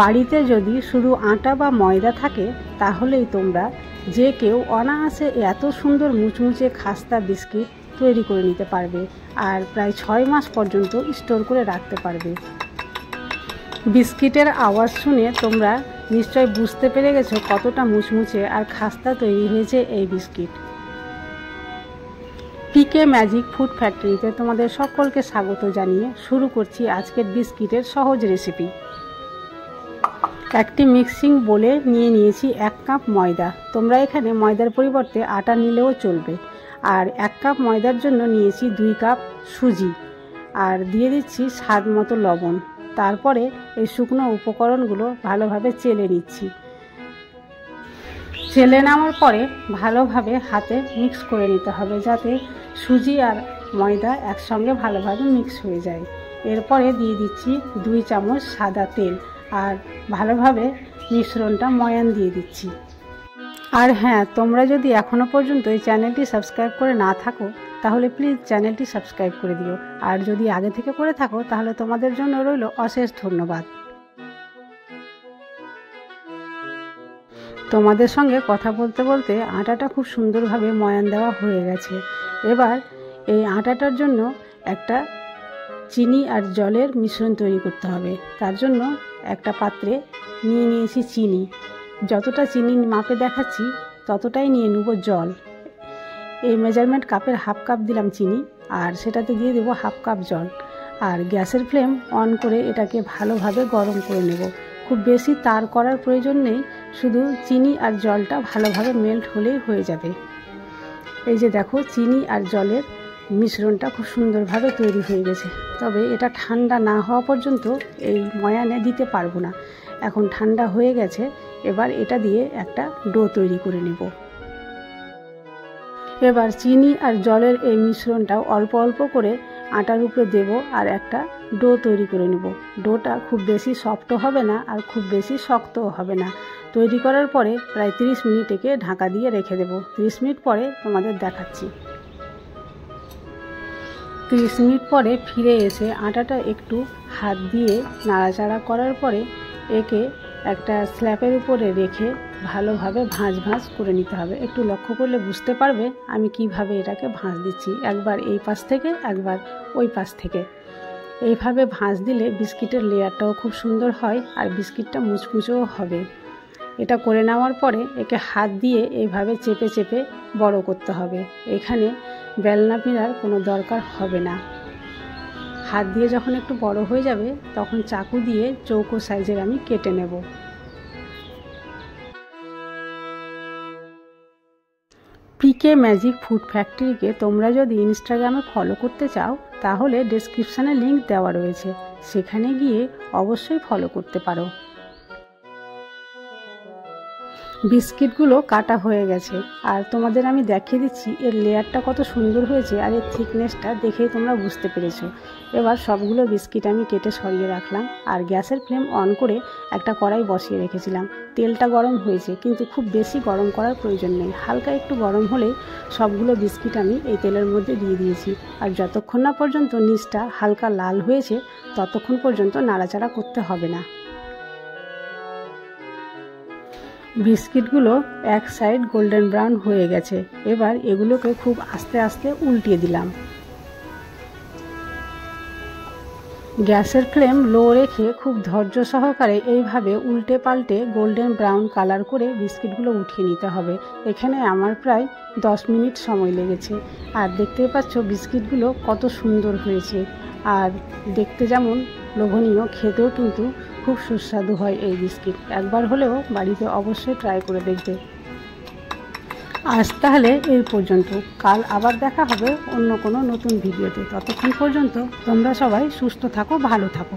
বাড়িতে যদি শুধু আটা বা ময়দা থাকে তাহলেই তোমরা যে কেউ অনায়াসে এত সুন্দর মুচমুচে খাস্তা বিস্কিট তৈরি করে নিতে পারবে আর প্রায় 6 মাস পর্যন্ত স্টোর করে রাখতে পারবে। বিস্কিটের আওয়াজ শুনে তোমরা নিশ্চয় বুঝতে পেরে গেছো কতটা মুচমুচে আর খাস্তা তৈরি হয়েছে এই বিস্কিট। পিকে ম্যাজিক ফুড ফ্যাক্টরিতে তোমাদের সকলকে স্বাগত জানিয়ে শুরু করছি আজকের বিস্কিটের সহজ রেসিপি। একটি মিক্সিং বোলে নিয়ে নিয়েছি 1 কাপ ময়দা। তোমরা এখানে ময়দার পরিবর্তে আটা নিলেও চলবে। আর 1 কাপ ময়দার জন্য নিয়েছি 2 কাপ সুজি আর দিয়ে দিচ্ছি স্বাদ মতো লবণ। তারপরে এই শুকনো উপকরণগুলো ভালোভাবে চেলে নিচ্ছি। চেলে নেওয়ার পরে ভালোভাবে হাতে মিক্স করে নিতে হবে যাতে সুজি আর ময়দা একসঙ্গে ভালোভাবে মিক্স হয়ে যায়। এরপরে দিয়ে দিচ্ছি 2 চামচ সাদা তেল আর ভালোভাবে মিশ্রণটা ময়ান দিয়ে দিচ্ছি। আর হ্যাঁ, তোমরা যদি এখনও পর্যন্ত এই চ্যানেলটি সাবস্ক্রাইব করে না থাকো তাহলে প্লিজ চ্যানেলটি সাবস্ক্রাইব করে দিও। আর যদি আগে থেকে করে থাকো তাহলে তোমাদের জন্য রইল অশেষ ধন্যবাদ। তোমাদের সঙ্গে কথা বলতে বলতে আটাটা খুব সুন্দরভাবে ময়ান দেওয়া হয়ে গেছে। এবার এই আটাটার জন্য একটা চিনি আর জলের মিশ্রণ তৈরি করতে হবে। তার জন্য একটা পাত্রে নিয়ে নিয়েছি চিনি। যতটা চিনি মাপে দেখাচ্ছি ততটাই নিয়ে নেব জল। এই মেজারমেন্ট কাপের হাফ কাপ দিলাম চিনি আর সেটাতে দিয়ে দেবো হাফ কাপ জল। আর গ্যাসের ফ্লেম অন করে এটাকে ভালোভাবে গরম করে নেব। খুব বেশি তার করার প্রয়োজন নেই, শুধু চিনি আর জলটা ভালোভাবে মেল্ট হলেই হয়ে যাবে। এই যে দেখো, চিনি আর জলের মিশ্রণটা খুব সুন্দরভাবে তৈরি হয়ে গেছে। তবে এটা ঠান্ডা না হওয়া পর্যন্ত এই ময়ানে দিতে পারবো না। এখন ঠান্ডা হয়ে গেছে, এবার এটা দিয়ে একটা ডো তৈরি করে নেব। এবার চিনি আর জলের এই মিশ্রণটাও অল্প অল্প করে আটার উপরে দেব আর একটা ডো তৈরি করে নেব। ডোটা খুব বেশি সফটও হবে না আর খুব বেশি শক্তও হবে না। তৈরি করার পরে প্রায় 30 মিনিট একে ঢাকা দিয়ে রেখে দেব। 30 মিনিট পরে তোমাদের দেখাচ্ছি। 30 মিনিট পরে ফিরে এসে আটাটা একটু হাত দিয়ে নাড়াচাড়া করার পরে একে একটা স্ল্যাবের উপরে রেখে ভালোভাবে ভাঁজ ভাঁজ করে নিতে হবে। একটু লক্ষ্য করলে বুঝতে পারবে আমি কিভাবে এটাকে ভাঁজ দিচ্ছি। একবার এই পাশ থেকে একবার ওই পাশ থেকে। এইভাবে ভাঁজ দিলে বিস্কিটের লেয়ারটাও খুব সুন্দর হয় আর বিস্কিটটা মুচমুচেও হবে। এটা করে নেওয়ার পরে একে হাত দিয়ে এইভাবে চেপে চেপে বড় করতে হবে। এখানে বেলনা পিঁড়ার কোনো দরকার হবে না। হাত দিয়ে যখন একটু বড় হয়ে যাবে তখন চাকু দিয়ে চৌকো সাইজের আমি কেটে নেব। পিকে ম্যাজিক ফুড ফ্যাক্টরিকে তোমরা যদি ইনস্টাগ্রামে ফলো করতে চাও তাহলে ডেসক্রিপশানে লিংক দেওয়া রয়েছে, সেখানে গিয়ে অবশ্যই ফলো করতে পারো। বিস্কিটগুলো কাটা হয়ে গেছে আর তোমাদের আমি দেখিয়ে দিচ্ছি এর লেয়ারটা কত সুন্দর হয়েছে আর এর থিকনেসটা দেখেই তোমরা বুঝতে পেরেছো। এবার সবগুলো বিস্কিট আমি কেটে সরিয়ে রাখলাম আর গ্যাসের ফ্লেম অন করে একটা কড়াই বসিয়ে রেখেছিলাম। তেলটা গরম হয়েছে কিন্তু খুব বেশি গরম করার প্রয়োজন নেই। হালকা একটু গরম হলেই সবগুলো বিস্কিট আমি এই তেলের মধ্যে দিয়ে দিয়েছি। আর যতক্ষণ না পর্যন্ত নিচটা হালকা লাল হয়েছে ততক্ষণ পর্যন্ত নাড়াচাড়া করতে হবে না। বিস্কিটগুলো এক সাইড গোল্ডেন ব্রাউন হয়ে গেছে। এবার এগুলোকে খুব আস্তে আস্তে উল্টিয়ে দিলাম। গ্যাসের ফ্লেম লো রেখে খুব ধৈর্য সহকারে এইভাবে উল্টে পাল্টে গোল্ডেন ব্রাউন কালার করে বিস্কিটগুলো উঠিয়ে নিতে হবে। এখানে আমার প্রায় 10 মিনিট সময় লেগেছে। আর দেখতেই পাচ্ছ বিস্কিটগুলো কত সুন্দর হয়েছে আর দেখতে যেমন লোভনীয়, খেতেও কিন্তু খুব সুস্বাদু হয় এই বিস্কিট। একবার হলেও বাড়িতে অবশ্যই ট্রাই করে দেখবে। আজ তাহলে এই পর্যন্ত। কাল আবার দেখা হবে অন্য কোনো নতুন ভিডিওতে। ততক্ষণ পর্যন্ত তোমরা সবাই সুস্থ থাকো, ভালো থাকো।